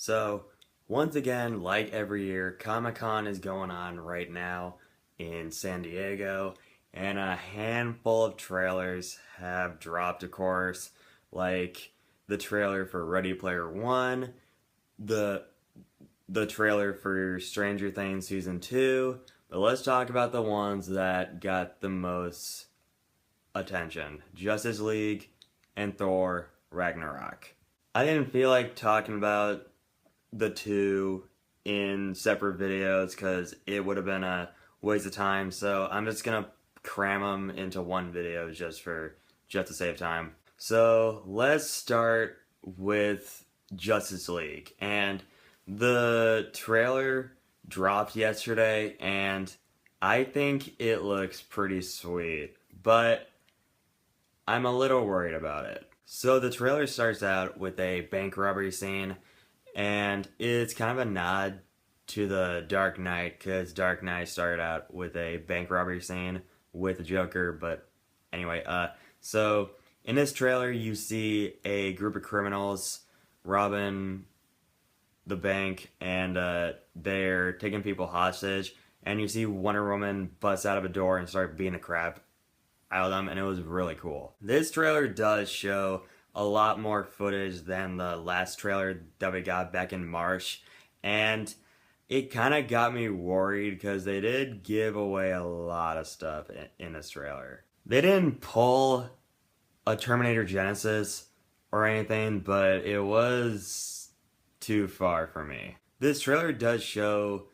So, once again, like every year, Comic-Con is going on right now in San Diego, and a handful of trailers have dropped, of course, like the trailer for Ready Player One, the trailer for Stranger Things Season 2, but let's talk about the ones that got the most attention. Justice League and Thor Ragnarok. I didn't feel like talking about the two in separate videos because it would have been a waste of time, so I'm just gonna cram them into one video just to save time. So let's start with Justice League, and the trailer dropped yesterday and I think it looks pretty sweet, but I'm a little worried about it. So the trailer starts out with a bank robbery scene, and it's kind of a nod to the Dark Knight, because Dark Knight started out with a bank robbery scene with the Joker, but anyway, so in this trailer you see a group of criminals robbing the bank, and they're taking people hostage, and you see Wonder Woman bust out of a door and start beating the crap out of them, and it was really cool. This trailer does show a lot more footage than the last trailer that we got back in March, and it kind of got me worried because they did give away a lot of stuff in this trailer. They didn't pull a Terminator Genesis or anything, but it was too far for me. This trailer does show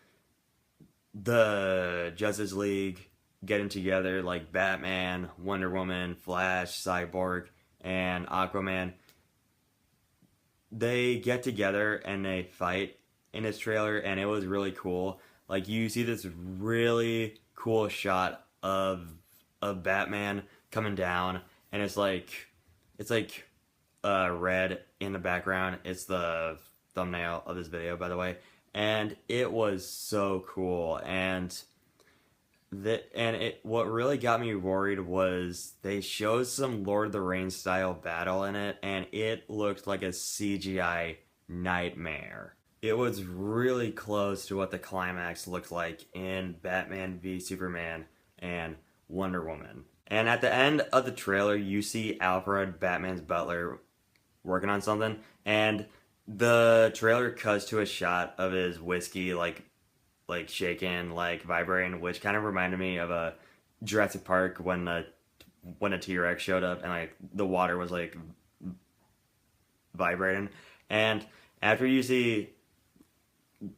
the Justice League getting together, like Batman, Wonder Woman, Flash, Cyborg, and Aquaman. They get together and they fight in this trailer, and it was really cool. Like, you see this really cool shot of Batman coming down, and it's like red in the background. It's the thumbnail of this video, by the way, and it was so cool. And what really got me worried was they showed some Lord of the Rings style battle in it, and it looked like a CGI nightmare. It was really close to what the climax looked like in Batman v Superman and Wonder Woman. And at the end of the trailer, you see Alfred, Batman's butler, working on something, and the trailer cuts to a shot of his whiskey, like shaking, like vibrating, which kind of reminded me of a Jurassic Park when a T-Rex showed up and like the water was like vibrating. And after you see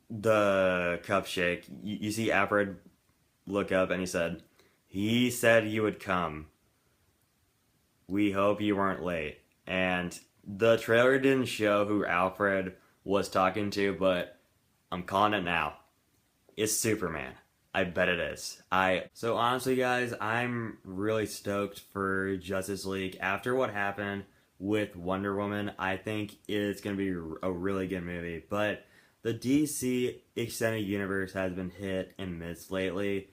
the cup shake, you see Alfred look up and he said you would come. We hope you weren't late. And the trailer didn't show who Alfred was talking to, but I'm calling it now. It's Superman. I bet it is. So honestly, guys, I'm really stoked for Justice League. After what happened with Wonder Woman, I think it's going to be a really good movie. But the DC Extended Universe has been hit and miss lately.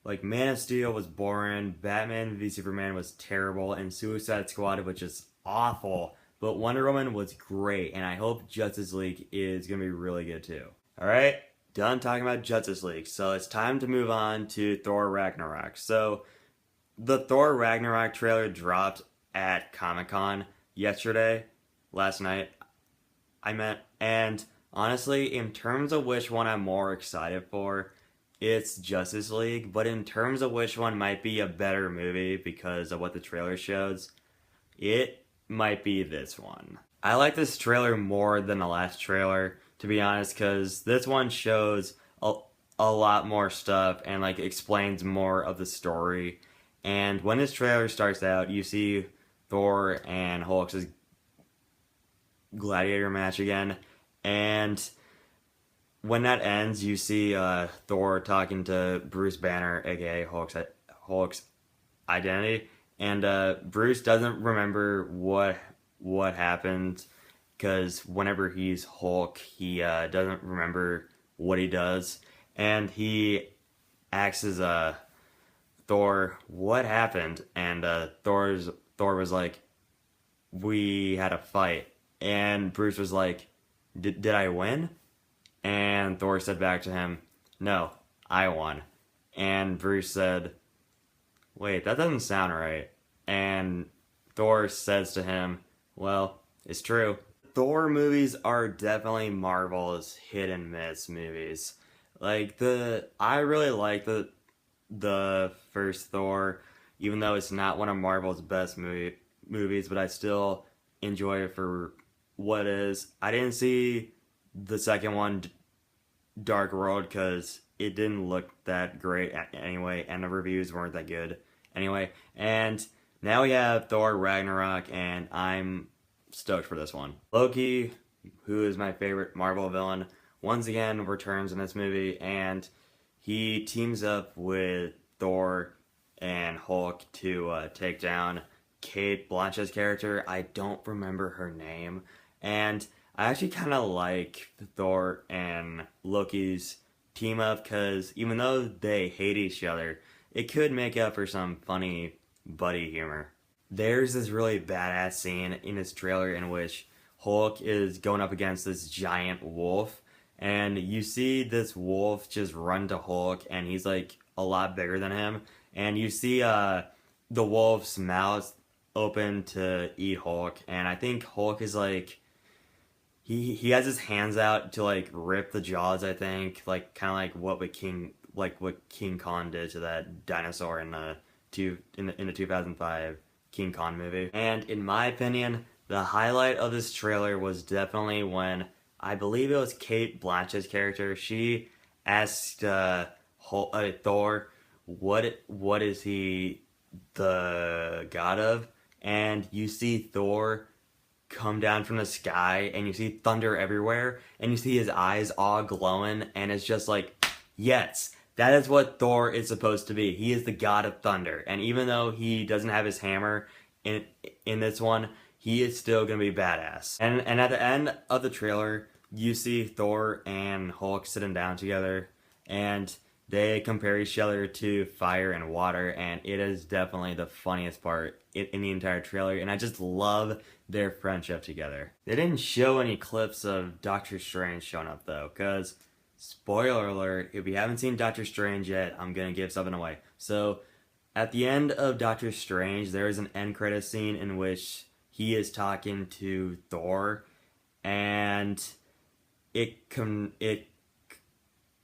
Like, Man of Steel was boring, Batman v Superman was terrible, and Suicide Squad was just awful. But Wonder Woman was great, and I hope Justice League is going to be really good too. Alright? Done talking about Justice League, so it's time to move on to Thor Ragnarok. So, the Thor Ragnarok trailer dropped at Comic-Con last night, and honestly, in terms of which one I'm more excited for, it's Justice League, but in terms of which one might be a better movie because of what the trailer shows, it might be this one. I like this trailer more than the last trailer, to be honest, because this one shows a lot more stuff and like explains more of the story. And when this trailer starts out, you see Thor and Hulk's gladiator match again, and when that ends, you see Thor talking to Bruce Banner, aka Hulk's identity, and Bruce doesn't remember what happened, because whenever he's Hulk, he doesn't remember what he does, and he asks Thor, what happened? And Thor was like, we had a fight, and Bruce was like, Did I win? And Thor said back to him, no, I won. And Bruce said, wait, that doesn't sound right. And Thor says to him, well, it's true. Thor movies are definitely Marvel's hit and miss movies. I really like the first Thor, even though it's not one of Marvel's best movies, but I still enjoy it for what it is. I didn't see the second one, Dark World, because it didn't look that great anyway, and the reviews weren't that good anyway. And now we have Thor Ragnarok, and I'm stoked for this one. Loki, who is my favorite Marvel villain, once again returns in this movie, and he teams up with Thor and Hulk to take down Kate Blanchett's character. I don't remember her name, and I actually kind of like Thor and Loki's team up because even though they hate each other, it could make up for some funny buddy humor. There's this really badass scene in this trailer in which Hulk is going up against this giant wolf, and you see this wolf just run to Hulk, and he's like a lot bigger than him, and you see the wolf's mouth open to eat Hulk, and I think Hulk is like he has his hands out to like rip the jaws, I think, like kind of like what King Kong did to that dinosaur in the 2005 King Kong movie. And in my opinion, the highlight of this trailer was definitely when I believe it was Kate Blanchett's character. She asked Thor, what is he the god of? And you see Thor come down from the sky, and you see thunder everywhere, and you see his eyes all glowing, and it's just like, yes, that is what Thor is supposed to be. He is the god of thunder, and even though he doesn't have his hammer in this one, he is still gonna be badass. And at the end of the trailer, you see Thor and Hulk sitting down together, and they compare each other to fire and water, and it is definitely the funniest part in the entire trailer, and I just love their friendship together. They didn't show any clips of Doctor Strange showing up though, because, spoiler alert, if you haven't seen Doctor Strange yet, I'm gonna give something away. So, at the end of Doctor Strange, there is an end credit scene in which he is talking to Thor, and it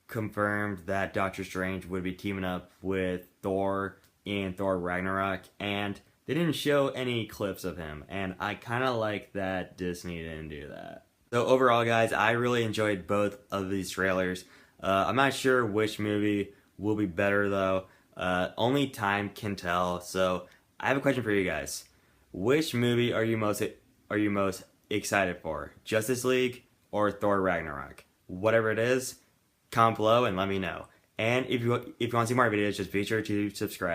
confirmed that Doctor Strange would be teaming up with Thor in Thor Ragnarok, and they didn't show any clips of him, and I kind of like that Disney didn't do that. So overall, guys, I really enjoyed both of these trailers. I'm not sure which movie will be better, though. Only time can tell. So I have a question for you guys. Which movie are you most excited for? Justice League or Thor Ragnarok? Whatever it is, comment below and let me know. And if you want to see more videos, just be sure to subscribe.